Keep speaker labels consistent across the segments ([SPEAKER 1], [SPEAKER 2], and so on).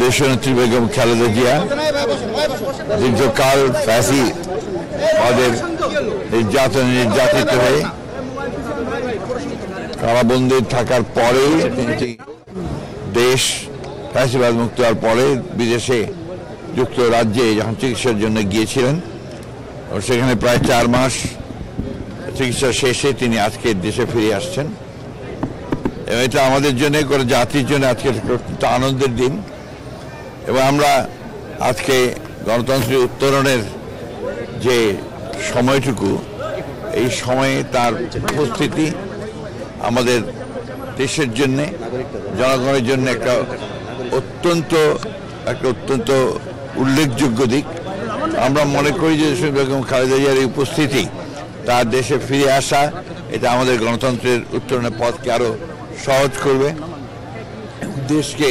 [SPEAKER 1] দেশনেত্রী বেগম খালেদা জিয়া দীর্ঘকাল ফ্যাসিবাদের নির্যাতিত হয়ে কারাবন্দী থাকার পরেই তিনি দেশ ফ্যাসিবাদ মুক্ত হওয়ার পরে বিদেশে যুক্তরাজ্যে যখন চিকিৎসার জন্য গিয়েছিলেন, সেখানে প্রায় 4 মাস চিকিৎসা শেষে তিনি আজকে দেশে ফিরে আসছেন। এবং এটা আমাদের জন্য জাতির জন্য আজকে একটা আনন্দের দিন। এবং আমরা আজকে গণতন্ত্রের উত্তরণের যে সময়টুকু, এই সময়ে তার উপস্থিতি আমাদের দেশের জন্য, জনগণের জন্য একটা অত্যন্ত উল্লেখযোগ্য দিক। আমরা মনে করি যে বেগম খালেদা জিয়ার এই উপস্থিতি, তার দেশে ফিরে আসা, এটা আমাদের গণতন্ত্রের উত্তরণের পথকে আরো সহজ করবে, দেশকে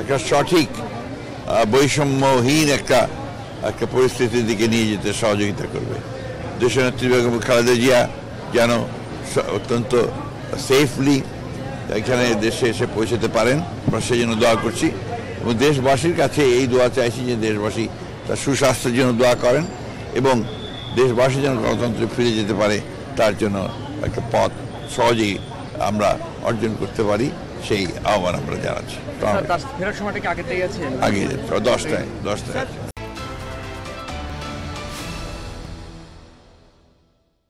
[SPEAKER 1] একটা সঠিক বৈষম্যহীন একটা পরিস্থিতির দিকে নিয়ে যেতে সহযোগিতা করবে। দেশনেত্রী বেগম খালেদা জিয়া যেন অত্যন্ত সেফলি এখানে দেশে এসে পৌঁছতে পারেন, আমরা সেই জন্য দোয়া করছি। এবং দেশবাসীর কাছে এই দোয়া চাইছি যে দেশবাসী তার সুস্বাস্থ্যের জন্য দোয়া করেন এবং দেশবাসী যেন গণতন্ত্রে ফিরে যেতে পারে, তার জন্য একটা পথ সহজেই আমরা অর্জন করতে পারি, সেই আহ্বান আমরা জানাচ্ছি।
[SPEAKER 2] ফেরার সময়টা কি আগে
[SPEAKER 1] 10টায়